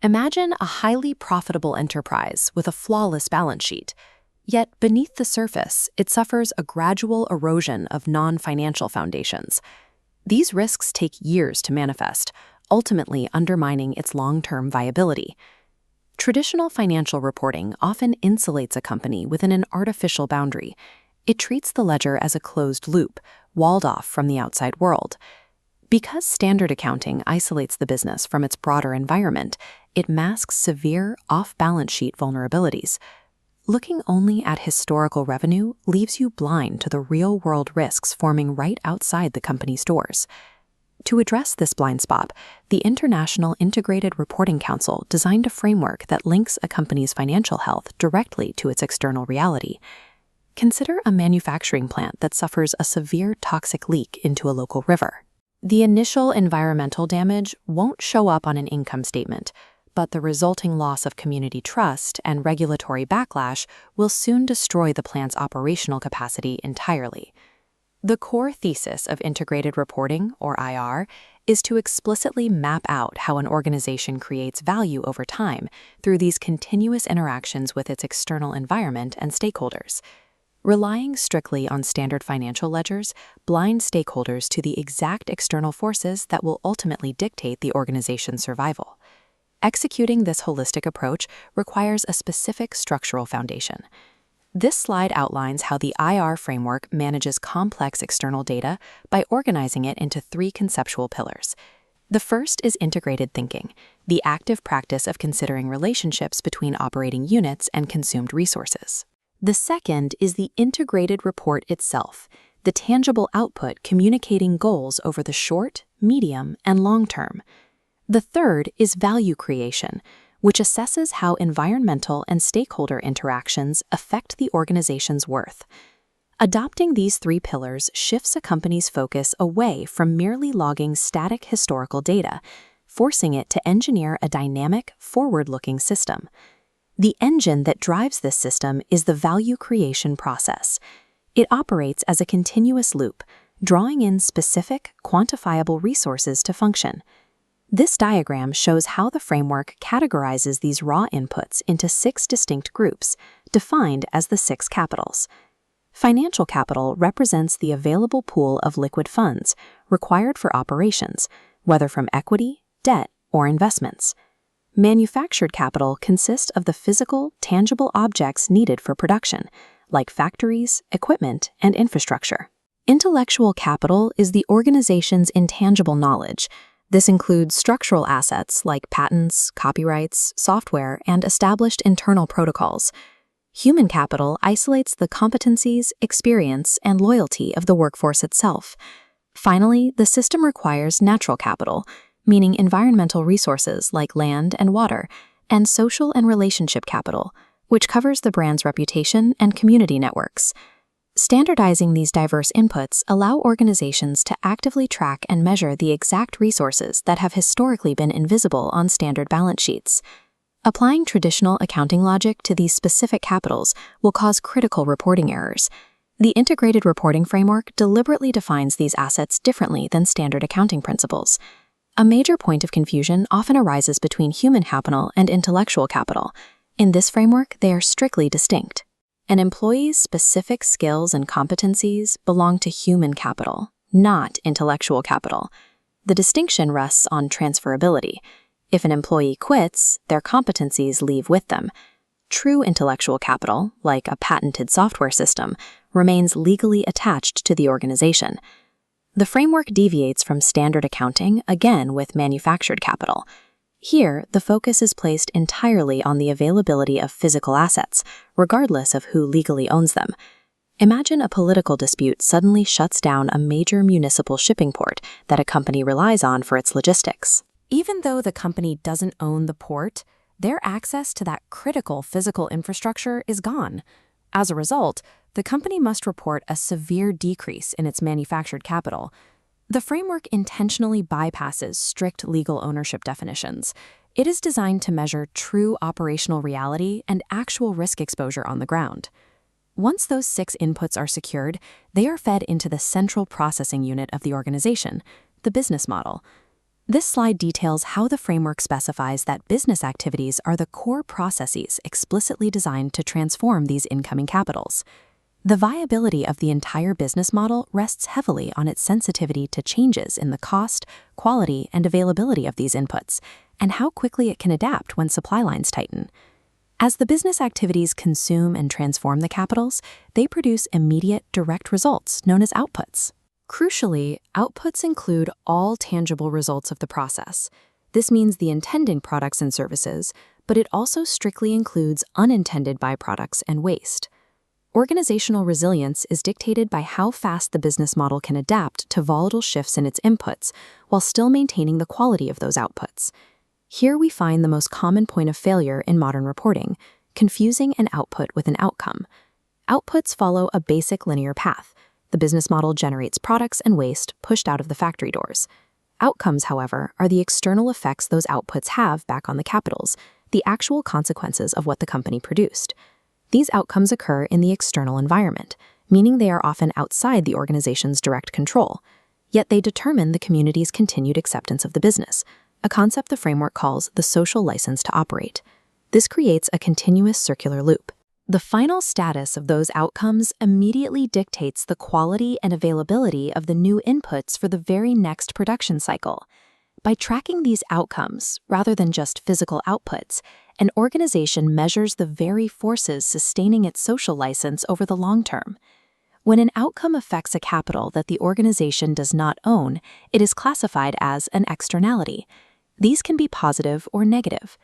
Imagine a highly profitable enterprise with a flawless balance sheet. Yet beneath the surface, it suffers a gradual erosion of non-financial foundations. These risks take years to manifest, ultimately undermining its long-term viability. Traditional financial reporting often insulates a company within an artificial boundary. It treats the ledger as a closed loop, walled off from the outside world. Because standard accounting isolates the business from its broader environment, it masks severe off-balance sheet vulnerabilities. Looking only at historical revenue leaves you blind to the real-world risks forming right outside the company's doors. To address this blind spot, the International Integrated Reporting Council designed a framework that links a company's financial health directly to its external reality. Consider a manufacturing plant that suffers a severe toxic leak into a local river. The initial environmental damage won't show up on an income statement, but the resulting loss of community trust and regulatory backlash will soon destroy the plant's operational capacity entirely. The core thesis of integrated reporting, or IR, is to explicitly map out how an organization creates value over time through these continuous interactions with its external environment and stakeholders. Relying strictly on standard financial ledgers blinds stakeholders to the exact external forces that will ultimately dictate the organization's survival. Executing this holistic approach requires a specific structural foundation. This slide outlines how the IR framework manages complex external data by organizing it into three conceptual pillars. The first is integrated thinking, the active practice of considering relationships between operating units and consumed resources. The second is the integrated report itself, the tangible output communicating goals over the short, medium, and long term. The third is value creation, which assesses how environmental and stakeholder interactions affect the organization's worth. Adopting these three pillars shifts a company's focus away from merely logging static historical data, forcing it to engineer a dynamic, forward-looking system. The engine that drives this system is the value creation process. It operates as a continuous loop, drawing in specific, quantifiable resources to function. This diagram shows how the framework categorizes these raw inputs into 6 distinct groups, defined as the 6 capitals. Financial capital represents the available pool of liquid funds required for operations, whether from equity, debt, or investments. Manufactured capital consists of the physical, tangible objects needed for production, like factories, equipment, and infrastructure. Intellectual capital is the organization's intangible knowledge. This includes structural assets like patents, copyrights, software, and established internal protocols. Human capital isolates the competencies, experience, and loyalty of the workforce itself. Finally, the system requires natural capital, meaning environmental resources like land and water, and social and relationship capital, which covers the brand's reputation and community networks. Standardizing these diverse inputs allow organizations to actively track and measure the exact resources that have historically been invisible on standard balance sheets. Applying traditional accounting logic to these specific capitals will cause critical reporting errors. The integrated reporting framework deliberately defines these assets differently than standard accounting principles. A major point of confusion often arises between human capital and intellectual capital. In this framework, they are strictly distinct. An employee's specific skills and competencies belong to human capital, not intellectual capital. The distinction rests on transferability. If an employee quits, their competencies leave with them. True intellectual capital, like a patented software system, remains legally attached to the organization. The framework deviates from standard accounting, again with manufactured capital. Here, the focus is placed entirely on the availability of physical assets, regardless of who legally owns them. Imagine a political dispute suddenly shuts down a major municipal shipping port that a company relies on for its logistics. Even though the company doesn't own the port, their access to that critical physical infrastructure is gone. As a result, the company must report a severe decrease in its manufactured capital. The framework intentionally bypasses strict legal ownership definitions. It is designed to measure true operational reality and actual risk exposure on the ground. Once those 6 inputs are secured, they are fed into the central processing unit of the organization, the business model. This slide details how the framework specifies that business activities are the core processes explicitly designed to transform these incoming capitals. The viability of the entire business model rests heavily on its sensitivity to changes in the cost, quality, and availability of these inputs, and how quickly it can adapt when supply lines tighten. As the business activities consume and transform the capitals, they produce immediate, direct results known as outputs. Crucially, outputs include all tangible results of the process. This means the intended products and services, but it also strictly includes unintended byproducts and waste. Organizational resilience is dictated by how fast the business model can adapt to volatile shifts in its inputs while still maintaining the quality of those outputs. Here we find the most common point of failure in modern reporting, confusing an output with an outcome. Outputs follow a basic linear path. The business model generates products and waste pushed out of the factory doors. Outcomes, however, are the external effects those outputs have back on the capitals, the actual consequences of what the company produced. These outcomes occur in the external environment, meaning they are often outside the organization's direct control. Yet they determine the community's continued acceptance of the business, a concept the framework calls the social license to operate. This creates a continuous circular loop. The final status of those outcomes immediately dictates the quality and availability of the new inputs for the very next production cycle. By tracking these outcomes, rather than just physical outputs, an organization measures the very forces sustaining its social license over the long term. When an outcome affects a capital that the organization does not own, it is classified as an externality. These can be positive or negative.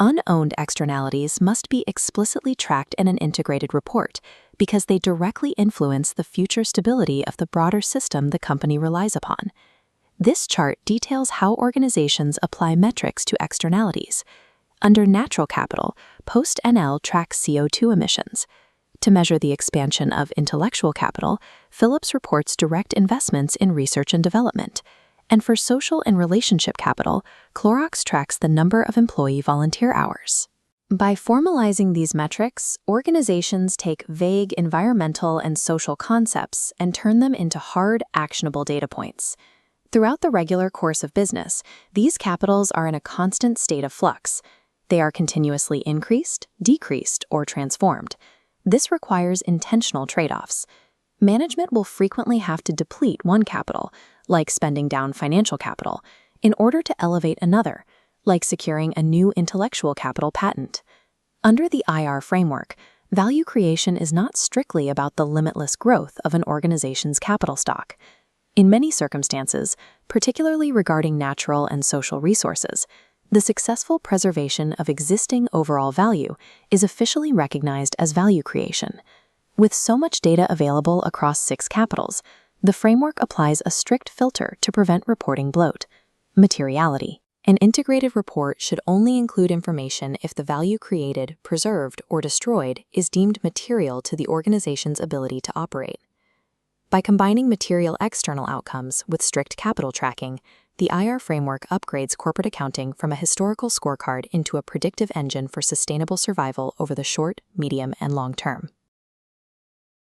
Unowned externalities must be explicitly tracked in an integrated report because they directly influence the future stability of the broader system the company relies upon. This chart details how organizations apply metrics to externalities. Under natural capital, PostNL tracks CO2 emissions. To measure the expansion of intellectual capital, Philips reports direct investments in research and development. And for social and relationship capital, Clorox tracks the number of employee volunteer hours. By formalizing these metrics, organizations take vague environmental and social concepts and turn them into hard, actionable data points. Throughout the regular course of business, these capitals are in a constant state of flux. They are continuously increased, decreased, or transformed. This requires intentional trade-offs. Management will frequently have to deplete one capital, like spending down financial capital, in order to elevate another, like securing a new intellectual capital patent. Under the IR framework, value creation is not strictly about the limitless growth of an organization's capital stock. In many circumstances, particularly regarding natural and social resources, the successful preservation of existing overall value is officially recognized as value creation. With so much data available across 6 capitals, the framework applies a strict filter to prevent reporting bloat. Materiality. An integrated report should only include information if the value created, preserved, or destroyed is deemed material to the organization's ability to operate. By combining material external outcomes with strict capital tracking, the IR framework upgrades corporate accounting from a historical scorecard into a predictive engine for sustainable survival over the short, medium, and long term.